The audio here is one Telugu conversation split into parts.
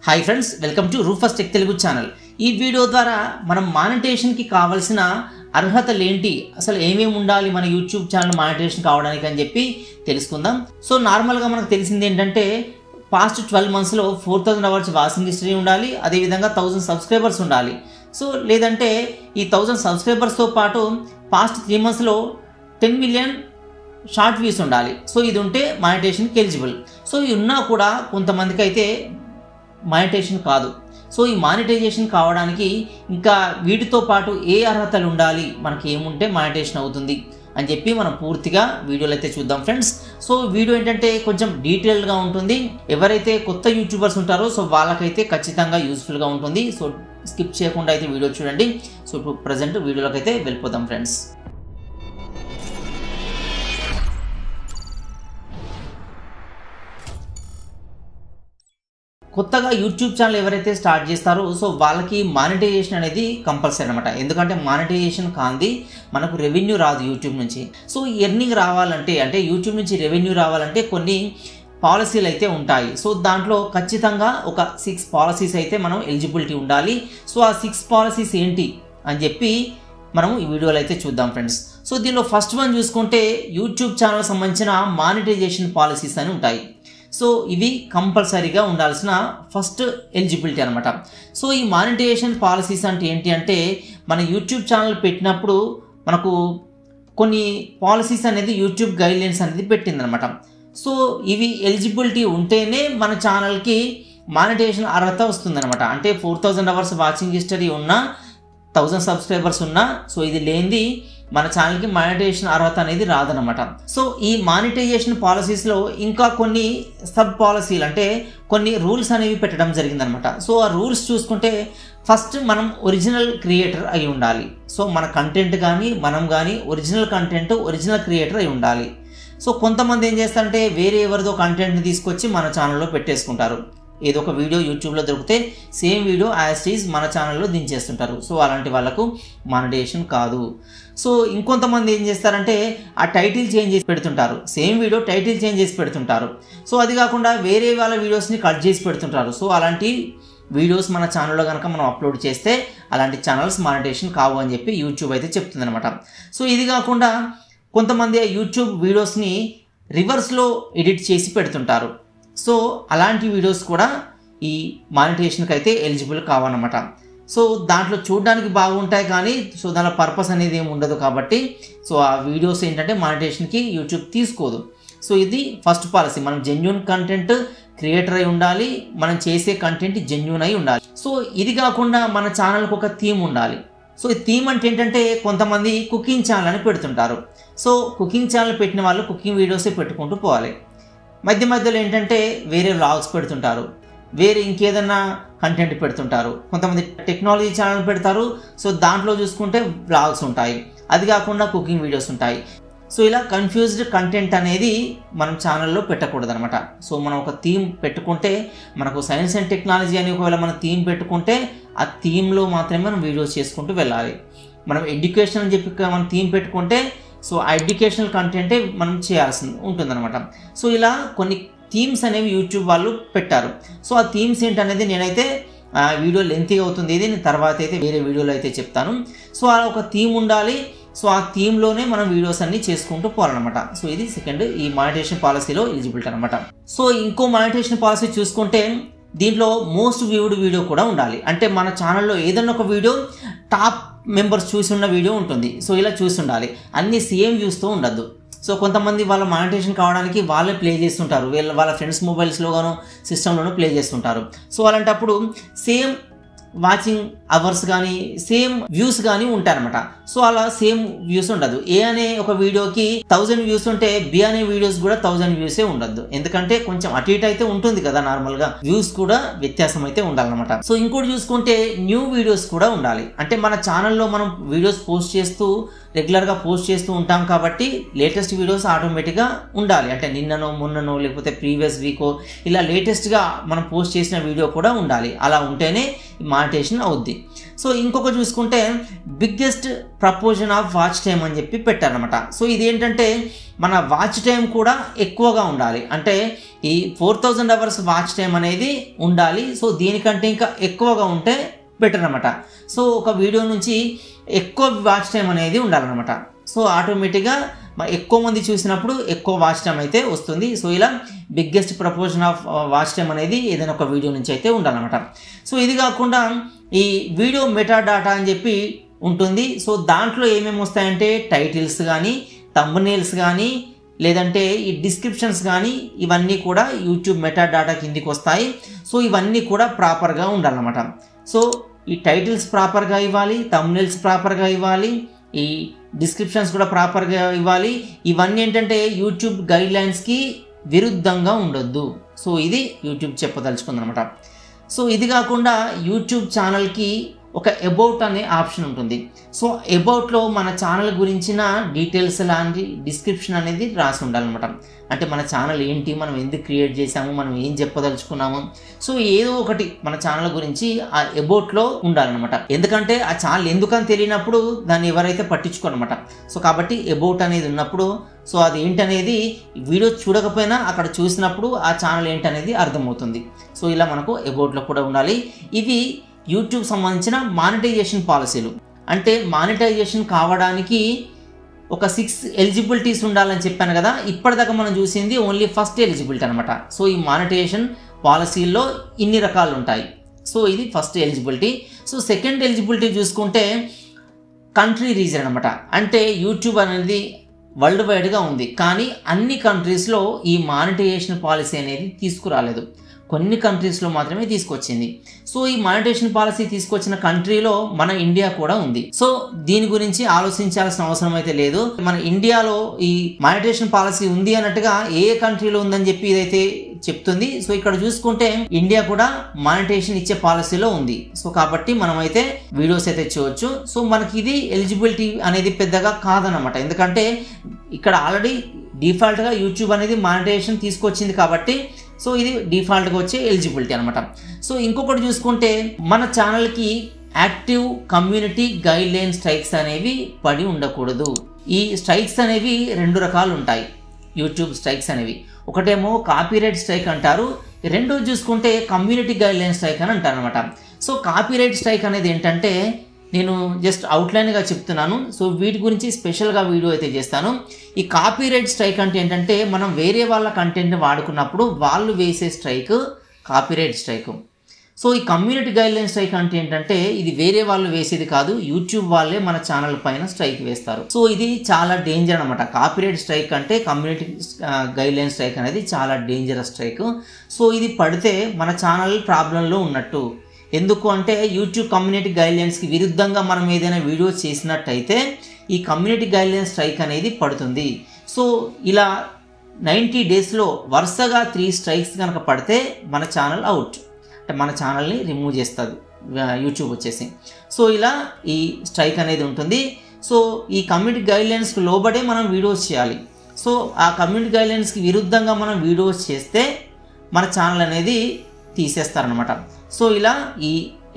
Hi friends, welcome to రూఫస్ tech Telugu channel. ఈ వీడియో ద్వారా మనం మానిటైజేషన్కి కావాల్సిన అర్హతలు ఏంటి, అసలు ఏమేమి ఉండాలి మన యూట్యూబ్ ఛానల్ మానిటైజేషన్ కావడానికి అని చెప్పి తెలుసుకుందాం. సో నార్మల్గా మనకు తెలిసింది ఏంటంటే పాస్ట్ 12 monthsలో 4000 అవర్స్ వాచింగ్ హిస్టరీ ఉండాలి, అదేవిధంగా 1000 సబ్స్క్రైబర్స్ ఉండాలి. సో లేదంటే ఈ 1000 సబ్స్క్రైబర్స్తో పాటు పాస్ట్ 3 monthsలో 10 million షార్ట్ వ్యూస్ ఉండాలి. సో ఇది ఉంటే మానిటైజేషన్కి ఎలిజిబుల్. సో ఇవి ఉన్నా కూడా కొంతమందికి అయితే మానిటైజేషన్ కాదు. సో ఈ మానిటైజేషన్ కావడానికి ఇంకా వీటితో పాటు ఏ అర్హతలు ఉండాలి, మనకి ఏముంటే మానిటైజేషన్ అవుతుంది అని చెప్పి మనం పూర్తిగా వీడియోలు అయితే చూద్దాం ఫ్రెండ్స్. సో వీడియో ఏంటంటే కొంచెం డీటెయిల్డ్గా ఉంటుంది. ఎవరైతే కొత్త యూట్యూబర్స్ ఉంటారో సో వాళ్ళకైతే ఖచ్చితంగా యూస్ఫుల్గా ఉంటుంది. సో స్కిప్ చేయకుండా అయితే వీడియో చూడండి. సో ఇప్పుడు ప్రజెంట్ వీడియోలోకి అయితే వెళ్ళిపోతాం ఫ్రెండ్స్. కొత్తగా యూట్యూబ్ ఛానల్ ఎవరైతే స్టార్ట్ చేస్తారో సో వాళ్ళకి మానిటైజేషన్ అనేది కంపల్సరీ అనమాట. ఎందుకంటే మానిటైజేషన్ కాంది మనకు రెవెన్యూ రాదు యూట్యూబ్ నుంచి. సో ఎర్నింగ్ రావాలంటే, అంటే యూట్యూబ్ నుంచి రెవెన్యూ రావాలంటే కొన్ని పాలసీలు అయితే ఉంటాయి. సో దాంట్లో ఖచ్చితంగా ఒక 6 పాలసీస్ అయితే మనం ఎలిజిబిలిటీ ఉండాలి. సో ఆ 6 పాలసీస్ ఏంటి అని చెప్పి మనం ఈ వీడియోలో అయితే చూద్దాం ఫ్రెండ్స్. సో దీనిలో ఫస్ట్ వన్ చూసుకుంటే యూట్యూబ్ ఛానల్ సంబంధించిన మానిటైజేషన్ పాలసీస్ అని ఉంటాయి. సో ఇవి కంపల్సరీగా ఉండాల్సిన ఫస్ట్ ఎలిజిబిలిటీ అనమాట. సో ఈ మానిటైజేషన్ పాలసీస్ అంటే ఏంటి అంటే మన యూట్యూబ్ ఛానల్ పెట్టినప్పుడు మనకు కొన్ని పాలసీస్ అనేది యూట్యూబ్ గైడ్లైన్స్ అనేది పెట్టిందనమాట. సో ఇవి ఎలిజిబిలిటీ ఉంటేనే మన ఛానల్కి మానిటైజేషన్ అర్హత వస్తుందన్నమాట. అంటే 4000 అవర్స్ వాచింగ్ హిస్టరీ ఉన్నా, 1000 సబ్స్క్రైబర్స్ ఉన్నా, సో ఇది లేనిది మన ఛానల్కి మానిటైజేషన్ అర్హత అనేది రాదనమాట. సో ఈ మానిటైజేషన్ పాలసీస్లో ఇంకా కొన్ని సబ్ పాలసీలు అంటే కొన్ని రూల్స్ అనేవి పెట్టడం జరిగిందనమాట. సో ఆ రూల్స్ చూసుకుంటే ఫస్ట్ మనం ఒరిజినల్ క్రియేటర్ అయి ఉండాలి. సో మన కంటెంట్ కానీ మనం కానీ ఒరిజినల్ కంటెంట్, ఒరిజినల్ క్రియేటర్ అయి ఉండాలి. సో కొంతమంది ఏం చేస్తారంటే వేరే ఎవరిదో కంటెంట్ని తీసుకొచ్చి మన ఛానల్లో పెట్టేసుకుంటారు. ఏదో ఒక వీడియో యూట్యూబ్లో దొరికితే సేమ్ వీడియో యాజ్ ఈజ్ మన ఛానల్లో దించేస్తుంటారు. సో అలాంటి వాళ్ళకు మానిటైజేషన్ కాదు. సో ఇంకొంతమంది ఏం చేస్తారంటే ఆ టైటిల్ చేంజ్ చేసి పెడుతుంటారు, సేమ్ వీడియో టైటిల్ చేంజ్ చేసి పెడుతుంటారు. సో అది కాకుండా వేరే వాళ్ళ వీడియోస్ని కట్ చేసి పెడుతుంటారు. సో అలాంటి వీడియోస్ మన ఛానల్లో కనుక మనం అప్లోడ్ చేస్తే అలాంటి ఛానల్స్ మానిటైజేషన్ కావు అని చెప్పి యూట్యూబ్ అయితే చెప్తుంది అనమాట. సో ఇది కాకుండా కొంతమంది యూట్యూబ్ వీడియోస్ని రివర్స్లో ఎడిట్ చేసి పెడుతుంటారు. సో అలాంటి వీడియోస్ కూడా ఈ మానిటైజేషన్కి అయితే ఎలిజిబుల్ కావన్నమాట. సో దాంట్లో చూడడానికి బాగుంటాయి కానీ సో దాని పర్పస్ అనేది ఏమి ఉండదు కాబట్టి సో ఆ వీడియోస్ ఏంటంటే మానిటైజేషన్కి యూట్యూబ్ తీసుకోదు. సో ఇది ఫస్ట్ పాలసీ. మనం జెన్యూన్ కంటెంట్ క్రియేటర్ అయి ఉండాలి, మనం చేసే కంటెంట్ జెన్యూన్ అయి ఉండాలి. సో ఇది కాకుండా మన ఛానల్కి ఒక థీమ్ ఉండాలి. సో ఈ థీమ్ అంటే ఏంటంటే కొంతమంది కుకింగ్ ఛానల్ అని పెడుతుంటారు. సో కుకింగ్ ఛానల్ పెట్టిన వాళ్ళు కుకింగ్ వీడియోసే పెట్టుకుంటూ పోవాలి. మధ్య మధ్యలో ఏంటంటే వేరే వ్లాగ్స్ పెడుతుంటారు, వేరే ఇంకేదన్నా కంటెంట్ పెడుతుంటారు. కొంతమంది టెక్నాలజీ ఛానల్ పెడతారు. సో దాంట్లో చూసుకుంటే వ్లాగ్స్ ఉంటాయి, అది కాకుండా కుకింగ్ వీడియోస్ ఉంటాయి. సో ఇలా కన్ఫ్యూజ్డ్ కంటెంట్ అనేది మనం ఛానల్లో పెట్టకూడదు అనమాట. సో మనం ఒక థీమ్ పెట్టుకుంటే మనకు సైన్స్ అండ్ టెక్నాలజీ అని ఒకవేళ మనం థీమ్ పెట్టుకుంటే ఆ థీమ్లో మాత్రమే మనం వీడియోస్ చేసుకుంటూ వెళ్ళాలి. మనం ఎడ్యుకేషన్ అని చెప్పి మనం థీమ్ పెట్టుకుంటే సో ఆ ఎడ్యుకేషనల్ కంటెంటే మనం చేయాల్సి ఉంటుందన్నమాట. సో ఇలా కొన్ని థీమ్స్ అనేవి యూట్యూబ్ వాళ్ళు పెట్టారు. సో ఆ థీమ్స్ ఏంటనేది నేనైతే వీడియో లెంతీగా అవుతుంది, ఇది నేను తర్వాత అయితే వేరే వీడియోలో అయితే చెప్తాను. సో అలా ఒక థీమ్ ఉండాలి. సో ఆ థీమ్లోనే మనం వీడియోస్ అన్ని చేసుకుంటూ పోవాలన్నమాట. సో ఇది సెకండ్ ఈ మానిటైజేషన్ పాలసీలో ఎలిజిబిలిటీ అనమాట. సో ఇంకో మానిటైజేషన్ పాలసీ చూసుకుంటే దీంట్లో మోస్ట్ వ్యూడ్ వీడియో కూడా ఉండాలి. అంటే మన ఛానల్లో ఏదైనా ఒక వీడియో టాప్ మెంబర్స్ చూసి ఉన్న వీడియో ఉంటుంది. సో ఇలా చూసి ఉండాలి, అన్ని సేమ్ వ్యూస్తో ఉండద్దు. సో కొంతమంది వాళ్ళ మానిటైజేషన్ కావడానికి వాళ్ళే ప్లే చేస్తుంటారు, వాళ్ళ ఫ్రెండ్స్ మొబైల్స్లోగాను సిస్టంలోనూ ప్లే చేస్తుంటారు. సో అలాంటప్పుడు సేమ్ వాచింగ్ అవర్స్ కానీ సేమ్ వ్యూస్ కానీ ఉంటారనమాట. సో అలా సేమ్ వ్యూస్ ఉండదు. ఏ అనే ఒక వీడియోకి 1000 వ్యూస్ ఉంటే బి అనే వీడియోస్ కూడా 1000 వ్యూసే ఉండద్దు. ఎందుకంటే కొంచెం అటు ఇటు అయితే ఉంటుంది కదా, నార్మల్గా వ్యూస్ కూడా వ్యత్యాసం అయితే ఉండాలన్నమాట. సో ఇంకోటి చూసుకుంటే న్యూ వీడియోస్ కూడా ఉండాలి. అంటే మన ఛానల్లో మనం వీడియోస్ పోస్ట్ చేస్తూ రెగ్యులర్గా పోస్ట్ చేస్తూ ఉంటాం కాబట్టి లేటెస్ట్ వీడియోస్ ఆటోమేటిక్గా ఉండాలి. అంటే నిన్ననో మొన్ననో లేకపోతే ప్రీవియస్ వీకో ఇలా లేటెస్ట్గా మనం పోస్ట్ చేసిన వీడియో కూడా ఉండాలి. అలా ఉంటేనే మానిటైజేషన్ అవుద్ది. సో ఇంకొక చూసుకుంటే biggest proportion of watch time అని చెప్పి పెట్టారనమాట. సో ఇదేంటంటే మన వాచ్ టైం కూడా ఎక్కువగా ఉండాలి. అంటే ఈ 4000 అవర్స్ వాచ్ టైం అనేది ఉండాలి. సో దీనికంటే ఇంకా ఎక్కువగా ఉంటే బెటర్ అనమాట. సో ఒక వీడియో నుంచి ఎక్కువ వాచ్ టైం అనేది ఉండాలన్నమాట. సో ఆటోమేటిక్గా ఎక్కువ మంది చూసినప్పుడు ఎక్కువ వాచ్ టైం అయితే వస్తుంది. సో ఇలా biggest proportion of watch time అనేది ఏదైనా ఒక వీడియో నుంచి అయితే ఉండాలన్నమాట. సో ఇది కాకుండా ఈ వీడియో మెటా డాటా అని చెప్పి ఉంటుంది. సో దాంట్లో ఏమేమి వస్తాయంటే టైటిల్స్ కానీ, థంబ్నెయిల్స్ కానీ, లేదంటే ఈ డిస్క్రిప్షన్స్ కానీ ఇవన్నీ కూడా యూట్యూబ్ మెటా డాటా కిందికి వస్తాయి. సో ఇవన్నీ కూడా ప్రాపర్గా ఉండాలన్నమాట. సో ఈ టైటిల్స్ ప్రాపర్గా ఇవ్వాలి, థంబ్నెయిల్స్ ప్రాపర్గా ఇవ్వాలి, ఈ డిస్క్రిప్షన్స్ కూడా ప్రాపర్గా ఇవ్వాలి. ఇవన్నీ ఏంటంటే యూట్యూబ్ గైడ్లైన్స్కి విరుద్ధంగా ఉండొద్దు. సో ఇది యూట్యూబ్ చెప్పదలుచుకుందనమాట. సో ఇది కాకుండా యూట్యూబ్ ఛానల్కి ఒక అబౌట్ అనే ఆప్షన్ ఉంటుంది. సో అబౌట్లో మన ఛానల్ గురించిన డీటెయిల్స్ లాంటి డిస్క్రిప్షన్ అనేది రాసి ఉండాలన్నమాట. అంటే మన ఛానల్ ఏంటి, మనం ఎందుకు క్రియేట్ చేసాము, మనం ఏం చెప్పదలుచుకున్నాము, సో ఏదో ఒకటి మన ఛానల్ గురించి ఆ అబౌట్లో ఉండాలన్నమాట. ఎందుకంటే ఆ ఛానల్ ఎందుకని తెలియనప్పుడు దాన్ని ఎవరైతే పట్టించుకోరన్నమాట. సో కాబట్టి అబౌట్ అనేది ఉన్నప్పుడు సో అది ఏంటనేది వీడియో చూడకపోయినా అక్కడ చూసినప్పుడు ఆ ఛానల్ ఏంటనేది అర్థమవుతుంది. సో ఇలా మనకు అబౌట్లో కూడా ఉండాలి. ఇవి యూట్యూబ్ సంబంధించిన మానిటైజేషన్ పాలసీలు. అంటే మానిటైజేషన్ కావడానికి ఒక 6 ఎలిజిబిలిటీస్ ఉండాలని చెప్పాను కదా. ఇప్పటిదాకా మనం చూసింది ఓన్లీ ఫస్ట్ ఎలిజిబిలిటీ అనమాట. సో ఈ మానిటైజేషన్ పాలసీల్లో ఇన్ని రకాలు ఉంటాయి. సో ఇది first eligibility. So second eligibility చూసుకుంటే కంట్రీ రీజన్ అనమాట. అంటే యూట్యూబ్ అనేది వరల్డ్ వైడ్గా ఉంది, కానీ అన్ని కంట్రీస్లో ఈ మానిటైజేషన్ పాలసీ అనేది తీసుకురాలేదు. కొన్ని కంట్రీస్లో మాత్రమే తీసుకొచ్చింది. సో ఈ మానిటైజేషన్ పాలసీ తీసుకొచ్చిన కంట్రీలో మన ఇండియా కూడా ఉంది. సో దీని గురించి ఆలోచించాల్సిన అవసరం అయితే లేదు. మన ఇండియాలో ఈ మానిటైజేషన్ పాలసీ ఉంది అన్నట్టుగా ఏ కంట్రీలో ఉందని చెప్పి ఇదైతే చెప్తుంది. సో ఇక్కడ చూసుకుంటే ఇండియా కూడా మానిటైజేషన్ ఇచ్చే పాలసీలో ఉంది. సో కాబట్టి మనం అయితే వీడియోస్ అయితే చూడవచ్చు. సో మనకి ఇది ఎలిజిబిలిటీ అనేది పెద్దగా కాదనమాట. ఎందుకంటే ఇక్కడ ఆల్రెడీ డిఫాల్ట్గా యూట్యూబ్ అనేది మానిటైజేషన్ తీసుకొచ్చింది కాబట్టి సో ఇది డిఫాల్ట్గా వచ్చే ఎలిజిబిలిటీ అనమాట. సో ఇంకొకటి చూసుకుంటే మన ఛానల్కి యాక్టివ్ కమ్యూనిటీ గైడ్లైన్ స్ట్రైక్స్ అనేవి పడి ఉండకూడదు. ఈ స్ట్రైక్స్ అనేవి 2 రకాలు ఉంటాయి. యూట్యూబ్ స్ట్రైక్స్ అనేవి ఒకటేమో కాపీరైట్ స్ట్రైక్ అంటారు, రెండోది చూసుకుంటే కమ్యూనిటీ గైడ్లైన్ స్ట్రైక్ అని అంటారు అనమాట. సో కాపీరైట్ స్ట్రైక్ అనేది ఏంటంటే నేను జస్ట్ అవుట్లైన్గా చెప్తున్నాను. సో వీటి గురించి స్పెషల్గా వీడియో అయితే చేస్తాను. ఈ కాపీరైట్ స్ట్రైక్ అంటే ఏంటంటే మనం వేరే వాళ్ళ కంటెంట్ని వాడుకున్నప్పుడు వాళ్ళు వేసే స్ట్రైక్ కాపీరైట్ స్ట్రైక్. సో ఈ కమ్యూనిటీ గైడ్లైన్ స్ట్రైక్ అంటే ఏంటంటే ఇది వేరే వాళ్ళు వేసేది కాదు, యూట్యూబ్ వాళ్ళే మన ఛానల్ పైన స్ట్రైక్ వేస్తారు. సో ఇది చాలా డేంజర్ అనమాట. కాపీరైట్ స్ట్రైక్ అంటే కమ్యూనిటీ గైడ్లైన్ స్ట్రైక్ అనేది చాలా డేంజరస్ స్ట్రైక్. సో ఇది పడితే మన ఛానల్ ప్రాబ్లంలో ఉన్నట్టు. ఎందుకు అంటే యూట్యూబ్ కమ్యూనిటీ గైడ్లైన్స్కి విరుద్ధంగా మనం ఏదైనా వీడియో చేసినట్టయితే ఈ కమ్యూనిటీ గైడ్లైన్ స్ట్రైక్ అనేది పడుతుంది. సో ఇలా 90 డేస్లో వరుసగా 3 స్ట్రైక్స్ కనుక పడితే మన ఛానల్ అవుట్, అంటే మన ఛానల్ని రిమూవ్ చేస్తుంది యూట్యూబ్ వచ్చేసి. సో ఇలా ఈ స్ట్రైక్ అనేది ఉంటుంది. సో ఈ కమ్యూనిటీ గైడ్లైన్స్కి లోబడే మనం వీడియోస్ చేయాలి. సో ఆ కమ్యూనిటీ గైడ్లైన్స్కి విరుద్ధంగా మనం వీడియోస్ చేస్తే మన ఛానల్ అనేది తీసేస్తారనమాట. సో ఇలా ఈ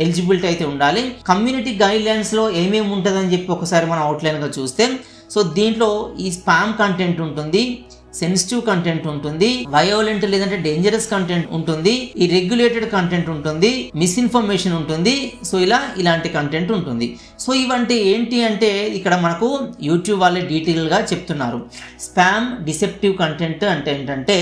ఎలిజిబిలిటీ అయితే ఉండాలి. కమ్యూనిటీ గైడ్లైన్స్లో ఏమేమి ఉంటుందని చెప్పి ఒకసారి మనం అవుట్లైన్గా చూస్తే సో దీంట్లో ఈ స్పామ్ కంటెంట్ ఉంటుంది, సెన్సిటివ్ కంటెంట్ ఉంటుంది, వయోలెంట్ లేదంటే డేంజరస్ కంటెంట్ ఉంటుంది, ఈ రెగ్యులేటెడ్ కంటెంట్ ఉంటుంది, మిస్ఇన్ఫర్మేషన్ ఉంటుంది. సో ఇలాంటి కంటెంట్ ఉంటుంది. సో ఇవంటే ఏంటి అంటే ఇక్కడ మనకు యూట్యూబ్ వాళ్ళే డీటెయిల్గా చెప్తున్నారు. స్పామ్ డిసెప్టివ్ కంటెంట్ అంటే ఏంటంటే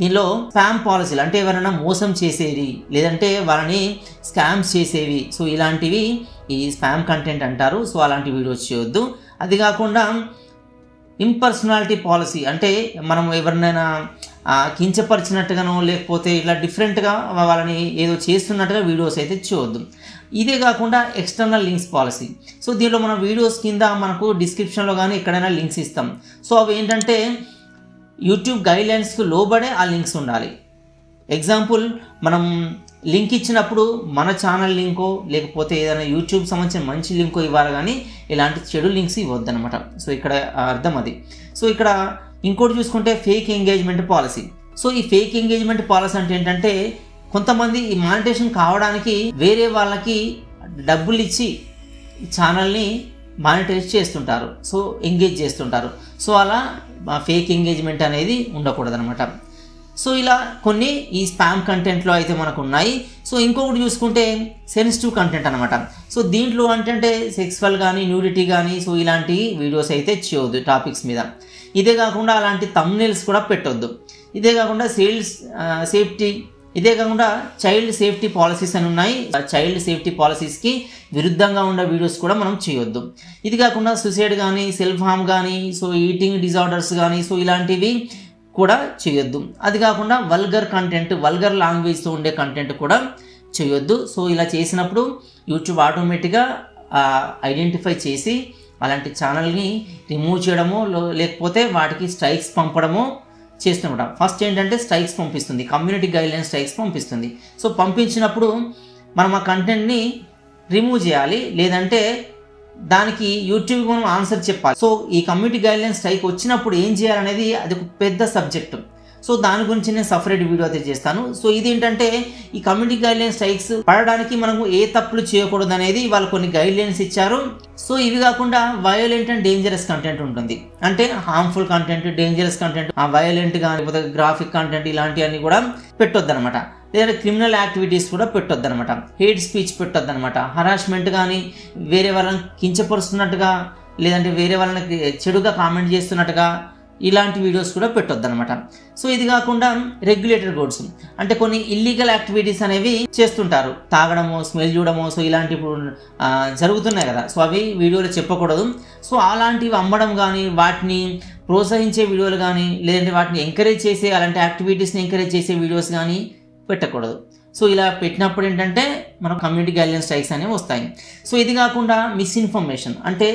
దీనిలో స్పామ్ పాలసీలు అంటే ఎవరైనా మోసం చేసేవి లేదంటే వాళ్ళని స్కామ్స్ చేసేవి, సో ఇలాంటివి ఈ స్పామ్ కంటెంట్ అంటారు. సో అలాంటి వీడియోస్ చేయొద్దు. అది కాకుండా ఇంపర్సనాలిటీ పాలసీ అంటే మనం ఎవరినైనా కించపరిచినట్టుగానో లేకపోతే ఇలా డిఫరెంట్గా వాళ్ళని ఏదో చేస్తున్నట్టుగా వీడియోస్ అయితే చూడొద్దు. ఇదే కాకుండా ఎక్స్టర్నల్ లింక్స్ పాలసీ. సో దీనిలో మన వీడియోస్ కింద మనకు డిస్క్రిప్షన్లో కానీ ఎక్కడైనా లింక్స్ ఇస్తాం. సో అవి ఏంటంటే యూట్యూబ్ గైడ్లైన్స్కి లోబడే ఆ లింక్స్ ఉండాలి. ఎగ్జాంపుల్ మనం లింక్ ఇచ్చినప్పుడు మన ఛానల్ లింకో లేకపోతే ఏదైనా యూట్యూబ్ సంబంధించిన మంచి లింకో ఇవ్వాలి, కానీ ఇలాంటి చెడు లింక్స్ ఇవ్వద్దు అనమాట. సో ఇక్కడ అర్థం అది. సో ఇక్కడ ఇంకోటి చూసుకుంటే ఫేక్ ఎంగేజ్మెంట్ పాలసీ. సో ఈ ఫేక్ ఎంగేజ్మెంట్ పాలసీ అంటే ఏంటంటే, కొంతమంది ఈ మానిటేషన్ కావడానికి వేరే వాళ్ళకి డబ్బులు ఇచ్చి ఛానల్ని మానిటైజ్ చేస్తుంటారు, సో ఎంగేజ్ చేస్తుంటారు. సో అలా ఫేక్ ఎంగేజ్మెంట్ అనేది ఉండకూడదు అనమాట. సో ఇలా కొన్ని ఈ స్పామ్ కంటెంట్లో అయితే మనకు ఉన్నాయి. సో ఇంకొకటి చూసుకుంటే సెన్సిటివ్ కంటెంట్ అనమాట. సో దీంట్లో అంటే సెక్సువల్ కానీ న్యూడిటీ కానీ సో ఇలాంటి వీడియోస్ అయితే చేయొద్దు టాపిక్స్ మీద. ఇదే కాకుండా అలాంటి థంబ్నెయిల్స్ కూడా పెట్టొద్దు. ఇదే కాకుండా చైల్డ్ సేఫ్టీ పాలసీస్ అని ఉన్నాయి. చైల్డ్ సేఫ్టీ పాలసీస్కి విరుద్ధంగా ఉన్న వీడియోస్ కూడా మనం చేయొద్దు. ఇది కాకుండా సూసైడ్ కానీ సెల్ఫ్ హార్మ్ కానీ సో ఈటింగ్ డిజార్డర్స్ కానీ సో ఇలాంటివి కూడా చేయొద్దు. అది కాకుండా వల్గర్ కంటెంట్, వల్గర్ లాంగ్వేజ్తో ఉండే కంటెంట్ కూడా చేయొద్దు. సో ఇలా చేసినప్పుడు యూట్యూబ్ ఆటోమేటిక్గా ఐడెంటిఫై చేసి అలాంటి ఛానల్ని రిమూవ్ చేయడమో లేకపోతే వాటికి స్ట్రైక్స్ పంపడమో చేస్తుంటాం. ఫస్ట్ ఏంటంటే స్ట్రైక్స్ పంపిస్తుంది, కమ్యూనిటీ గైడ్లైన్ స్ట్రైక్స్ పంపిస్తుంది. సో పంపించినప్పుడు మనం ఆ కంటెంట్ని రిమూవ్ చేయాలి, లేదంటే దానికి యూట్యూబ్ మనం ఆన్సర్ చెప్పాలి. సో ఈ కమ్యూనిటీ గైడ్లైన్ స్ట్రైక్ వచ్చినప్పుడు ఏం చేయాలనేది అది ఒక పెద్ద సబ్జెక్టు. సో దాని గురించి నేను సపరేట్ వీడియో అయితే చేస్తాను. సో ఇదేంటంటే ఈ కమ్యూనిటీ గైడ్లైన్ స్ట్రైక్స్ పడడానికి మనము ఏ తప్పులు చేయకూడదు అనేది వాళ్ళు కొన్ని గైడ్లైన్స్ ఇచ్చారు. సో ఇవి కాకుండా వయోలెంట్ అండ్ డేంజరస్ కంటెంట్ ఉంటుంది. అంటే harmful content, dangerous content, violent కానీ లేకపోతే గ్రాఫిక్ కంటెంట్ ఇలాంటివన్నీ కూడా పెట్టొద్దు అనమాట. లేదంటే క్రిమినల్ యాక్టివిటీస్ కూడా పెట్టొద్దు అనమాట. హేట్ స్పీచ్ పెట్టొద్దు అనమాట. హరాస్మెంట్ కానీ వేరే వాళ్ళని కించపరుస్తున్నట్టుగా లేదంటే వేరే వాళ్ళని చెడుగా కామెంట్ చేస్తున్నట్టుగా ఇలాంటి వీడియోస్ కూడా పెట్టొద్దు అనమాట. సో ఇది కాకుండా రెగ్యులేటెడ్ గూడ్స్ అంటే కొన్ని ఇల్లీగల్ యాక్టివిటీస్ అనేవి చేస్తుంటారు, తాగడమో స్మెల్ చూడడమో సో ఇలాంటి ఇప్పుడు జరుగుతున్నాయి కదా. సో అవి వీడియోలో చెప్పకూడదు. సో అలాంటివి అమ్మడం కానీ వాటిని ప్రోత్సహించే వీడియోలు కానీ లేదంటే వాటిని ఎంకరేజ్ చేసే అలాంటి యాక్టివిటీస్ని ఎంకరేజ్ చేసే వీడియోస్ కానీ పెట్టకూడదు. సో ఇలా పెట్టినప్పుడు ఏంటంటే మనకు కమ్యూనిటీ గైడ్లైన్ స్ట్రైక్స్ అనేవి వస్తాయి. సో ఇది కాకుండా మిస్ఇన్ఫర్మేషన్ అంటే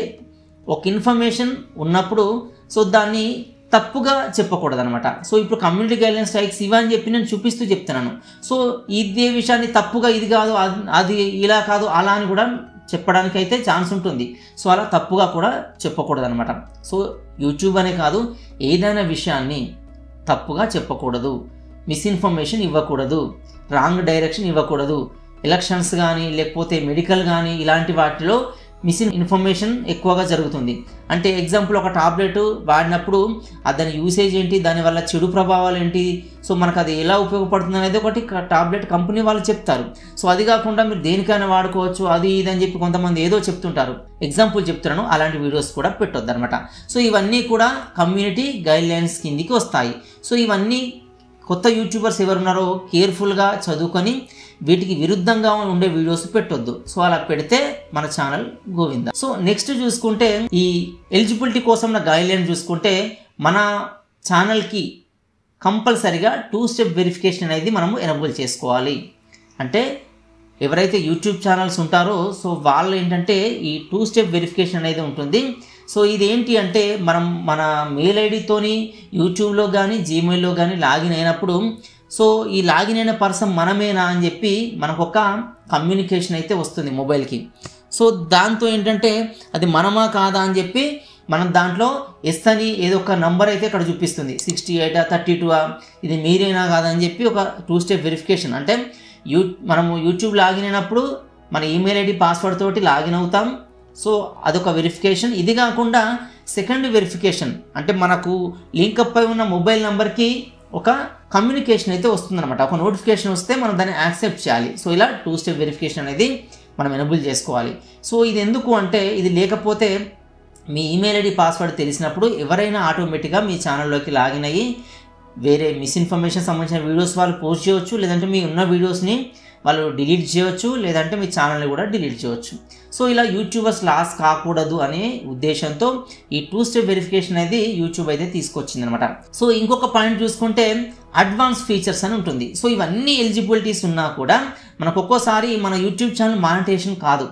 ఒక ఇన్ఫర్మేషన్ ఉన్నప్పుడు సో దాన్ని తప్పుగా చెప్పకూడదు అనమాట. సో ఇప్పుడు కమ్యూనిటీ గైడ్లైన్ స్ట్రైక్స్ ఇవని చెప్పి నేను చూపిస్తూ చెప్తున్నాను. సో ఇదే విషయాన్ని తప్పుగా ఇది కాదు అది ఇలా కాదు అలా అని కూడా చెప్పడానికి అయితే ఛాన్స్ ఉంటుంది. సో అలా తప్పుగా కూడా చెప్పకూడదు అనమాట. సో యూట్యూబ్ అనే కాదు ఏదైనా విషయాన్ని తప్పుగా చెప్పకూడదు, మిస్ఇన్ఫర్మేషన్ ఇవ్వకూడదు, రాంగ్ డైరెక్షన్ ఇవ్వకూడదు. ఎలక్షన్స్ కానీ లేకపోతే మెడికల్ కానీ ఇలాంటి వాటిలో మిస్ఇన్ఫర్మేషన్ ఎక్కువగా జరుగుతుంది. అంటే ఎగ్జాంపుల్ ఒక టాబ్లెట్ వాడినప్పుడు దాని యూసేజ్ ఏంటి, దానివల్ల చెడు ప్రభావాలు ఏంటి, సో మనకు అది ఎలా ఉపయోగపడుతుంది అనేది ఒకటి టాబ్లెట్ కంపెనీ వాళ్ళు చెప్తారు. సో అది కాకుండా మీరు దేనికైనా వాడుకోవచ్చు అది ఇది అని చెప్పి కొంతమంది ఏదో చెప్తుంటారు. ఎగ్జాంపుల్ చెప్తున్నాను, అలాంటి వీడియోస్ కూడా పెట్టొద్దు అనమాట. సో ఇవన్నీ కూడా కమ్యూనిటీ గైడ్లైన్స్ కిందికి వస్తాయి. సో ఇవన్నీ కొత్త యూట్యూబర్స్ ఎవరున్నారో కేర్ఫుల్గా చదువుకొని వీటికి విరుద్ధంగా ఉండే వీడియోస్ పెట్టొద్దు. సో అలా పెడితే మన ఛానల్ గోవింద. సో నెక్స్ట్ చూసుకుంటే ఈ ఎలిజిబిలిటీ కోసం నా గైడ్లైన్ చూసుకుంటే మన ఛానల్కి కంపల్సరిగా 2 స్టెప్ వెరిఫికేషన్ అనేది మనము ఎనేబుల్ చేసుకోవాలి. అంటే ఎవరైతే యూట్యూబ్ ఛానల్స్ ఉంటారో సో వాళ్ళు ఏంటంటే ఈ 2 స్టెప్ వెరిఫికేషన్ అనేది ఉంటుంది. సో ఇదేంటి అంటే మనం మన మెయిల్ ఐడితోని యూట్యూబ్లో కానీ జీమెయిల్లో కానీ లాగిన్ అయినప్పుడు సో ఈ లాగిన్ అయిన పర్సన్ మనమేనా అని చెప్పి మనకు ఒక కమ్యూనికేషన్ అయితే వస్తుంది మొబైల్కి. సో దాంతో ఏంటంటే అది మనమా కాదా అని చెప్పి మనం దాంట్లో ఎస్ అని ఏదో ఒక నంబర్ అయితే ఇక్కడ చూపిస్తుంది, 68 32 ఇది మీరేనా కాదా అని చెప్పి ఒక 2 స్టెప్ వెరిఫికేషన్. అంటే మనము యూట్యూబ్ లాగిన్ అయినప్పుడు మన ఈమెయిల్ ఐడి పాస్వర్డ్ తోటి లాగిన్ అవుతాం. సో అదొక వెరిఫికేషన్. ఇది కాకుండా సెకండ్ వెరిఫికేషన్ అంటే మనకు లింకప్ అయి ఉన్న మొబైల్ నెంబర్కి ఒక కమ్యూనికేషన్ అయితే వస్తుందన్నమాట, ఒక నోటిఫికేషన్ వస్తే మనం దాన్ని యాక్సెప్ట్ చేయాలి. సో ఇలా 2 స్టెప్ వెరిఫికేషన్ అనేది మనం ఎనేబుల్ చేసుకోవాలి. సో ఇది ఎందుకు అంటే ఇది లేకపోతే మీ ఈమెయిల్ ఐడి పాస్వర్డ్ తెలిసినప్పుడు ఎవరైనా ఆటోమేటిక్గా మీ ఛానల్లోకి లాగిన్ అయ్యి వేరే మిస్ఇన్ఫర్మేషన్ సంబంధించిన వీడియోస్ వాళ్ళు పోస్ట్ చేయవచ్చు, లేదంటే మీ ఉన్న వీడియోస్ని వాళ్ళు డిలీట్ చేయవచ్చు, లేదంటే మీ ఛానల్ని కూడా డిలీట్ చేయవచ్చు. సో ఇలా యూట్యూబర్స్ లాస్ కాకూడదు అనే ఉద్దేశంతో ఈ 2 స్టెప్ వెరిఫికేషన్ అనేది యూట్యూబ్ అయితే తీసుకొచ్చింది అనమాట. సో ఇంకొక పాయింట్ చూసుకుంటే అడ్వాన్స్ ఫీచర్స్ అని ఉంటుంది. సో ఇవన్నీ ఎలిజిబిలిటీస్ ఉన్నా కూడా మనకు ఒక్కోసారి మన యూట్యూబ్ ఛానల్ మానిటైజేషన్ కాదు.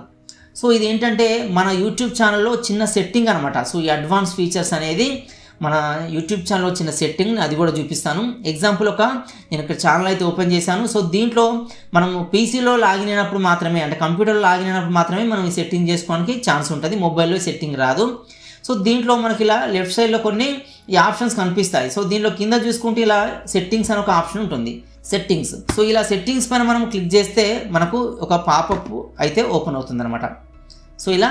సో ఇది ఏంటంటే మన యూట్యూబ్ ఛానల్లో చిన్న సెట్టింగ్ అనమాట. సో ఈ అడ్వాన్స్ ఫీచర్స్ అనేది మన యూట్యూబ్ ఛానల్ వచ్చిన సెట్టింగ్ అది కూడా చూపిస్తాను. ఎగ్జాంపుల్ నేను ఇక్కడ ఛానల్ అయితే ఓపెన్ చేశాను. సో దీంట్లో మనం పీసీలో లాగిన్ అయినప్పుడు మాత్రమే, అంటే కంప్యూటర్లో లాగిన్ అయినప్పుడు మాత్రమే మనం ఈ సెట్టింగ్ చేసుకోవడానికి ఛాన్స్ ఉంటుంది, మొబైల్లో సెట్టింగ్ రాదు. సో దీంట్లో మనకి ఇలా లెఫ్ట్ సైడ్లో కొన్ని ఈ ఆప్షన్స్ కనిపిస్తాయి. సో దీనిలో కింద చూసుకుంటే ఇలా సెట్టింగ్స్ అని ఒక ఆప్షన్ ఉంటుంది, సెట్టింగ్స్. సో ఇలా సెట్టింగ్స్ పైన మనం క్లిక్ చేస్తే మనకు ఒక పాపప్ అయితే ఓపెన్ అవుతుంది అనమాట. సో ఇలా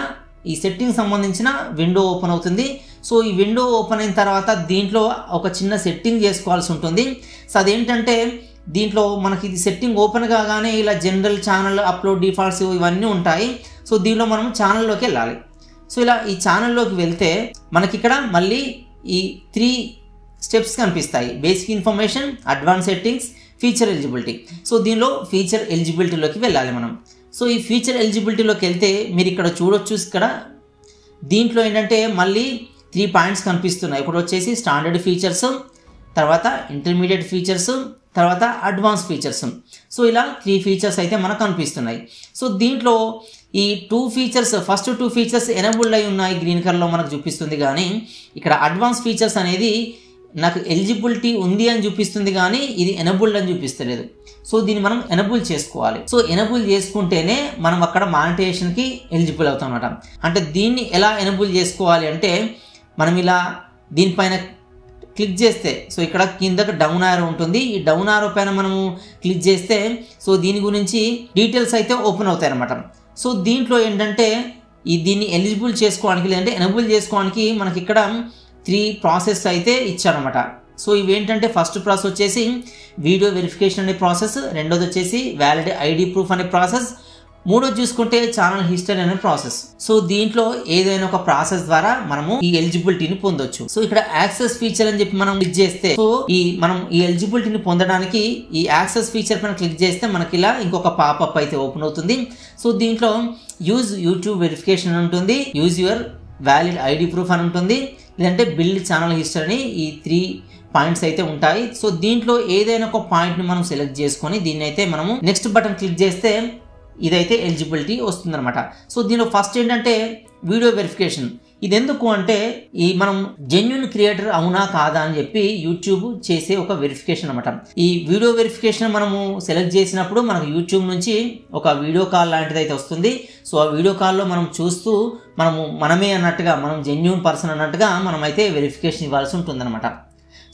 ఈ సెట్టింగ్ సంబంధించిన విండో ఓపెన్ అవుతుంది. సో ఈ విండో ఓపెన్ అయిన తర్వాత దీంట్లో ఒక చిన్న సెట్టింగ్ చేసుకోవాల్సి ఉంటుంది. సో అదేంటంటే దీంట్లో మనకి ఇది సెట్టింగ్ ఓపెన్ కాగానే ఇలా జనరల్ ఛానల్ అప్లోడ్ డిఫాల్ట్స్ ఇవన్నీ ఉంటాయి. సో దీనిలో మనం ఛానల్లోకి వెళ్ళాలి. సో ఇలా ఈ ఛానల్లోకి వెళ్తే మనకి ఇక్కడ మళ్ళీ ఈ 3 స్టెప్స్ కనిపిస్తాయి, basic information, advance settings, feature eligibility. So దీనిలో ఫీచర్ ఎలిజిబిలిటీలోకి వెళ్ళాలి మనం. సో ఈ ఫీచర్ ఎలిజిబిలిటీలోకి వెళ్తే మీరు ఇక్కడ చూడొచ్చు, ఇక్కడ దీంట్లో ఏంటంటే మళ్ళీ 3 పాయింట్స్ కనిపిస్తున్నాయి. ఇప్పుడు వచ్చేసి స్టాండర్డ్ ఫీచర్స్, తర్వాత ఇంటర్మీడియట్ ఫీచర్స్, తర్వాత అడ్వాన్స్ ఫీచర్స్. సో ఇలా 3 ఫీచర్స్ అయితే మనకు కనిపిస్తున్నాయి. సో దీంట్లో ఈ 2 ఫీచర్స్, ఫస్ట్ 2 ఫీచర్స్ ఎనేబుల్డ్ అయి ఉన్నాయి, గ్రీన్ కలర్లో మనకు చూపిస్తుంది. కానీ ఇక్కడ అడ్వాన్స్ ఫీచర్స్ అనేది నాకు ఎలిజిబిలిటీ ఉంది అని చూపిస్తుంది, కానీ ఇది ఎనేబుల్డ్ అని చూపిస్తలేదు. సో దీన్ని మనం ఎనేబుల్ చేసుకోవాలి. సో ఎనేబుల్ చేసుకుంటేనే మనం అక్కడ మానిటైజేషన్కి ఎలిజిబుల్ అవుతాం అన్నమాట. అంటే దీన్ని ఎలా ఎనేబుల్ చేసుకోవాలి అంటే మనం ఇలా దీనిపైన క్లిక్ చేస్తే, సో ఇక్కడ కిందకి డౌన్ ఆరో ఉంటుంది, ఈ డౌన్ ఆరో పైన మనము క్లిక్ చేస్తే సో దీని గురించి డీటెయిల్స్ అయితే ఓపెన్ అవుతాయి అన్నమాట. సో దీంట్లో ఏంటంటే దీన్ని ఎలిజిబుల్ చేసుకోవడానికి లేదంటే ఎనేబుల్ చేసుకోవడానికి మనకి ఇక్కడ 3 ప్రాసెస్ అయితే ఇచ్చారనమాట. సో ఇవేంటంటే ఫస్ట్ ప్రాసెస్ వచ్చేసి వీడియో వెరిఫికేషన్ అనే ప్రాసెస్, రెండోది వచ్చేసి వ్యాలిడ్ ఐడి ప్రూఫ్ అనే ప్రాసెస్, మూడోది చూసుకుంటే ఛానల్ హిస్టరీ అనే ప్రాసెస్. సో దీంట్లో ఏదైనా ఒక ప్రాసెస్ ద్వారా మనము ఈ ఎలిజిబిలిటీని పొందొచ్చు. సో ఇక్కడ యాక్సెస్ ఫీచర్ అని చెప్పి మనం క్లిక్ చేస్తే, సో మనం ఈ ఎలిజిబిలిటీని పొందడానికి ఈ యాక్సెస్ ఫీచర్ పైన క్లిక్ చేస్తే మనకి ఇలా ఇంకొక పాపప్ అయితే ఓపెన్ అవుతుంది. సో దీంట్లో యూజ్ యూట్యూబ్ వెరిఫికేషన్ అని ఉంటుంది, use your valid ID proof అని ఉంటుంది, లేదంటే బిల్డ్ ఛానల్ హిస్టరీ, ఈ 3 పాయింట్స్ అయితే ఉంటాయి. సో దీంట్లో ఏదైనా ఒక పాయింట్ని మనం సెలెక్ట్ చేసుకొని దీన్ని అయితే మనము నెక్స్ట్ బటన్ క్లిక్ చేస్తే ఇదైతే ఎలిజిబిలిటీ వస్తుందన్నమాట. సో దీనిలో ఫస్ట్ ఏంటంటే వీడియో వెరిఫికేషన్. ఇది ఎందుకు అంటే మనం జెన్యూన్ క్రియేటర్ అవునా కాదా అని చెప్పి యూట్యూబ్ చేసే ఒక వెరిఫికేషన్ అనమాట. ఈ వీడియో వెరిఫికేషన్ మనము సెలెక్ట్ చేసినప్పుడు మనకు యూట్యూబ్ నుంచి ఒక వీడియో కాల్ లాంటిది అయితే వస్తుంది. సో ఆ వీడియో కాల్లో మనం చూస్తూ మనమే అన్నట్టుగా, మనం జెన్యూన్ పర్సన్ అన్నట్టుగా మనం అయితే వెరిఫికేషన్ ఇవ్వాల్సి ఉంటుందన్నమాట.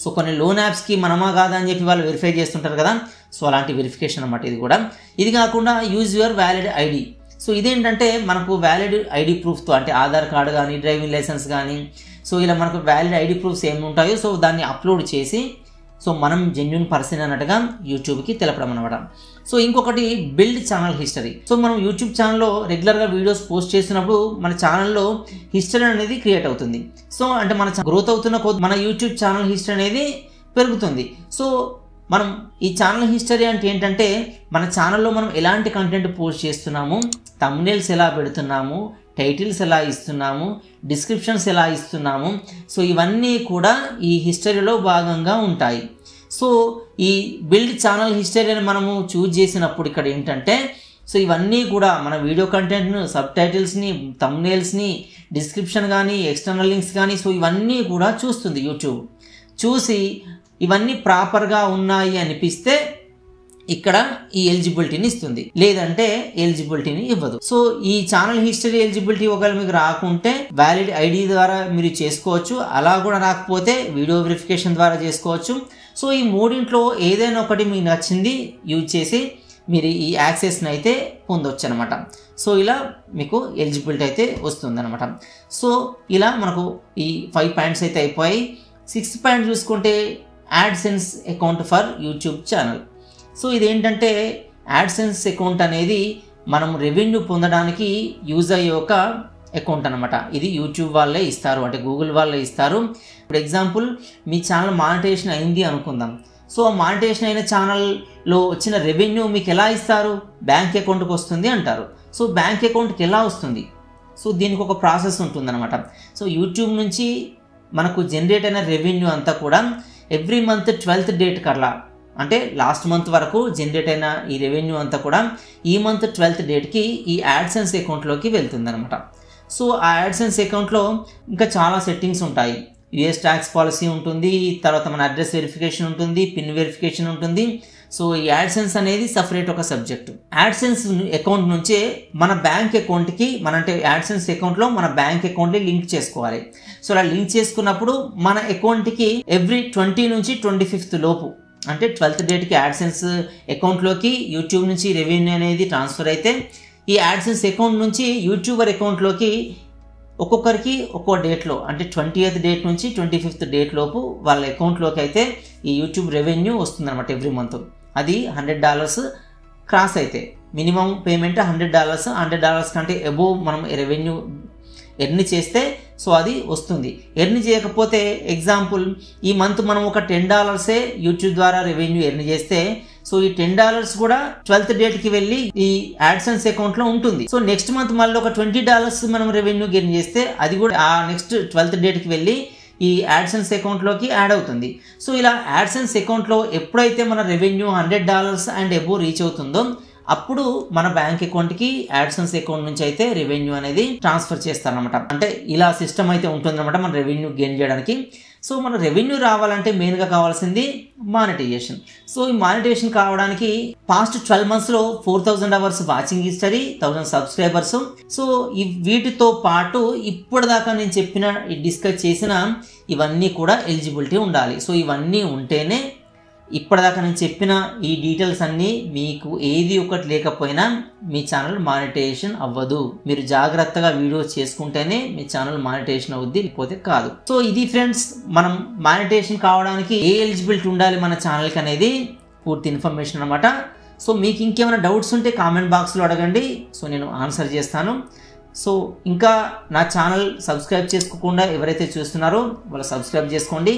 సో కొన్ని లోన్ యాప్స్కి మనమా కాదా అని చెప్పి వాళ్ళు వెరిఫై చేస్తుంటారు కదా, సో అలాంటి వెరిఫికేషన్ అన్నమాట ఇది కూడా. ఇది కాకుండా use your valid ID. So ఇదేంటంటే మనకు వ్యాలిడ్ ఐడి ప్రూఫ్తో, అంటే ఆధార్ కార్డు కానీ డ్రైవింగ్ లైసెన్స్ కానీ, సో ఇలా మనకు వ్యాలిడ్ ఐడి ప్రూఫ్స్ ఏమి ఉంటాయో సో దాన్ని అప్లోడ్ చేసి సో మనం జెన్యూన్ పర్సన్ అన్నట్టుగా యూట్యూబ్కి తెలపడం అనమాట. సో ఇంకొకటి బిల్డ్ ఛానల్ హిస్టరీ. సో మనం యూట్యూబ్ ఛానల్లో రెగ్యులర్గా వీడియోస్ పోస్ట్ చేసినప్పుడు మన ఛానల్లో హిస్టరీ అనేది క్రియేట్ అవుతుంది. సో అంటే మన గ్రోత్ అవుతున్న కొద్ది మన యూట్యూబ్ ఛానల్ హిస్టరీ అనేది పెరుగుతుంది. సో మనం ఈ ఛానల్ హిస్టరీ అంటే ఏంటంటే మన ఛానల్లో మనం ఎలాంటి కంటెంట్ పోస్ట్ చేస్తున్నాము, థంబ్నెయిల్స్ ఎలా పెడుతున్నాము, టైటిల్స్ ఎలా ఇస్తున్నాము, డిస్క్రిప్షన్స్ ఎలా ఇస్తున్నాము, సో ఇవన్నీ కూడా ఈ హిస్టరీలో భాగంగా ఉంటాయి. సో ఈ బిల్డ్ ఛానల్ హిస్టరీని మనము చూజ్ చేసినప్పుడు ఇక్కడ ఏంటంటే సో ఇవన్నీ కూడా మన వీడియో కంటెంట్ను, సబ్ టైటిల్స్ని, థంబ్నెయిల్స్ని, డిస్క్రిప్షన్ కానీ, ఎక్స్టర్నల్ లింక్స్ కానీ, సో ఇవన్నీ కూడా చూస్తుంది యూట్యూబ్. చూసి ఇవన్నీ ప్రాపర్గా ఉన్నాయి అనిపిస్తే ఇక్కడ ఈ ఎలిజిబిలిటీని ఇస్తుంది, లేదంటే ఎలిజిబిలిటీని ఇవ్వదు. సో ఈ ఛానల్ హిస్టరీ ఎలిజిబిలిటీ ఒకవేళ మీకు రాకుంటే వ్యాలిడ్ ఐడి ద్వారా మీరు చేసుకోవచ్చు, అలా కూడా రాకపోతే వీడియో వెరిఫికేషన్ ద్వారా చేసుకోవచ్చు. సో ఈ మూడింట్లో ఏదైనా ఒకటి మీకు నచ్చింది యూజ్ చేసి మీరు ఈ యాక్సెస్ని అయితే పొందొచ్చు అనమాట. సో ఇలా మీకు ఎలిజిబిలిటీ అయితే వస్తుంది అనమాట. సో ఇలా మనకు ఈ 5 పాయింట్స్ అయితే అయిపోయాయి. 6th పాయింట్ చూసుకుంటే AdSense account for YouTube channel. So ఇదేంటంటే యాడ్సెన్స్ అకౌంట్ అనేది మనం రెవెన్యూ పొందడానికి యూజ్ అయ్యే ఒక అకౌంట్ అనమాట. ఇది యూట్యూబ్ వాళ్ళే ఇస్తారు, అంటే గూగుల్ వాళ్ళే ఇస్తారు. ఇప్పుడు ఎగ్జాంపుల్ మీ ఛానల్ మానిటైజేషన్ అయింది అనుకుందాం. సో మానిటైజేషన్ అయిన ఛానల్లో వచ్చిన రెవెన్యూ మీకు ఎలా ఇస్తారు? బ్యాంక్ అకౌంట్కి వస్తుంది అంటారు. సో బ్యాంక్ అకౌంట్కి ఎలా వస్తుంది? సో దీనికి ఒక ప్రాసెస్ ఉంటుందన్నమాట. సో యూట్యూబ్ నుంచి మనకు జనరేట్ అయిన రెవెన్యూ అంతా కూడా ఎవ్రీ మంత్ 12th డేట్ కల్లా, అంటే లాస్ట్ మంత్ వరకు జనరేట్ అయిన ఈ రెవెన్యూ అంతా కూడా ఈ మంత్ 12th డేట్కి ఈ యాడ్సెన్స్ అకౌంట్లోకి వెళ్తుంది అనమాట. సో ఆ యాడ్సెన్స్ అకౌంట్లో ఇంకా చాలా సెట్టింగ్స్ ఉంటాయి. యుఎస్ ట్యాక్స్ పాలసీ ఉంటుంది, తర్వాత మన అడ్రస్ వెరిఫికేషన్ ఉంటుంది, పిన్ వెరిఫికేషన్ ఉంటుంది. సో ఈ యాడ్సెన్స్ అనేది సపరేట్ ఒక సబ్జెక్ట్. యాడ్సెన్స్ అకౌంట్ నుంచే మన బ్యాంక్ అకౌంట్కి అంటే యాడ్సెన్స్ అకౌంట్లో మన బ్యాంక్ అకౌంట్ని లింక్ చేసుకోవాలి. సో అలా లింక్ చేసుకున్నప్పుడు మన అకౌంట్కి ఎవ్రీ 20 నుంచి 25th లోపు అంటే 12th డేట్కి యాడ్సెన్స్ అకౌంట్లోకి యూట్యూబ్ నుంచి రెవెన్యూ అనేది ట్రాన్స్ఫర్ అయితే ఈ యాడ్సెన్స్ అకౌంట్ నుంచి యూట్యూబర్ అకౌంట్లోకి ఒక్కొక్కరికి ఒక్కో డేట్లో అంటే 20th డేట్ నుంచి 25th డేట్ లోపు వాళ్ళ అకౌంట్లోకి అయితే ఈ యూట్యూబ్ రెవెన్యూ వస్తుందన్నమాట ఎవ్రీ మంత్. అది $100 క్రాస్ అయితే మినిమం పేమెంట్ $100. $100 కంటే అబోవ్ మనం రెవెన్యూ ఎర్న్ చేస్తే సో అది వస్తుంది. ఎర్న్ చేయకపోతే ఎగ్జాంపుల్ ఈ మంత్ మనం ఒక $10 యూట్యూబ్ ద్వారా రెవెన్యూ ఎర్న్ చేస్తే సో ఈ $10 కూడా 12th డేట్కి వెళ్ళి ఈ యాడ్సెన్స్ అకౌంట్లో ఉంటుంది. సో నెక్స్ట్ మంత్ మళ్ళీ ఒక $20 మనం రెవెన్యూ ఎర్న్ చేస్తే అది కూడా ఆ నెక్స్ట్ 12th డేట్కి వెళ్ళి ఈ యాడ్సెన్స్ అకౌంట్లోకి యాడ్ అవుతుంది. సో ఇలా యాడ్సెన్స్ అకౌంట్లో ఎప్పుడైతే మన రెవెన్యూ $100 అండ్ అబోవ్ రీచ్ అవుతుందో అప్పుడు మన బ్యాంక్ అకౌంట్కి యాడ్సెన్స్ అకౌంట్ నుంచి అయితే రెవెన్యూ అనేది ట్రాన్స్ఫర్ చేస్తారనమాట. అంటే ఇలా సిస్టమ్ అయితే ఉంటుందన్నమాట మన రెవెన్యూ గెయిన్ చేయడానికి. సో మన రెవెన్యూ రావాలంటే మెయిన్గా కావాల్సింది మానిటైజేషన్. సో ఈ మానిటైజేషన్ కావడానికి past 12 monthsలో 4000 hours watching history, 1000 subscribers. So ఈ వీటితో పాటు ఇప్పటిదాకా నేను చెప్పిన డిస్కస్ చేసిన ఇవన్నీ కూడా ఎలిజిబిలిటీ ఉండాలి. సో ఇవన్నీ ఉంటేనే ఇప్పటిదాకా నేను చెప్పిన ఈ డీటెయిల్స్ అన్నీ మీకు ఏది ఒకటి లేకపోయినా మీ ఛానల్ మానిటైజేషన్ అవ్వదు. మీరు జాగ్రత్తగా వీడియోస్ చేసుకుంటేనే మీ ఛానల్ మానిటైజేషన్ అవుద్ది, లేకపోతే కాదు. సో ఇది ఫ్రెండ్స్, మనం మానిటైజేషన్ కావడానికి ఏ ఎలిజిబిలిటీ ఉండాలి మన ఛానల్కి అనేది పూర్తి ఇన్ఫర్మేషన్ అనమాట. సో మీకు ఇంకేమైనా డౌట్స్ ఉంటే కామెంట్ బాక్స్లో అడగండి, సో నేను ఆన్సర్ చేస్తాను. సో ఇంకా నా ఛానల్ సబ్స్క్రైబ్ చేసుకోకుండా ఎవరైతే చూస్తున్నారో వాళ్ళు సబ్స్క్రైబ్ చేసుకోండి.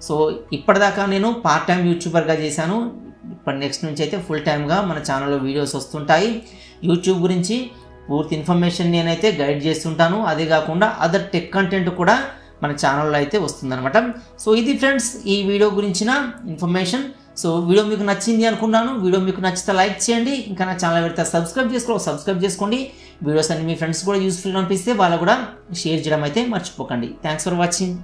సో ఇప్పటిదాకా నేను పార్ట్ టైం యూట్యూబర్గా చేశాను, ఇప్పుడు నెక్స్ట్ నుంచి అయితే ఫుల్ టైమ్గా మన ఛానల్లో వీడియోస్ వస్తుంటాయి. యూట్యూబ్ గురించి పూర్తి ఇన్ఫర్మేషన్ నేనైతే గైడ్ చేస్తుంటాను. అదే కాకుండా అదర్ టెక్ కంటెంట్ కూడా మన ఛానల్లో అయితే వస్తుందన్నమాట. సో ఇది ఫ్రెండ్స్ ఈ వీడియో గురించిన ఇన్ఫర్మేషన్. సో వీడియో మీకు నచ్చింది అనుకున్నాను. వీడియో మీకు నచ్చితే లైక్ చేయండి, ఇంకా నా ఛానల్ పెడితే సబ్స్క్రైబ్ చేసుకోండి. వీడియోస్ అన్ని మీ ఫ్రెండ్స్ కూడా యూస్ఫుల్ అనిపిస్తే వాళ్ళు కూడా షేర్ చేయడం అయితే మర్చిపోకండి. Thanks for watching.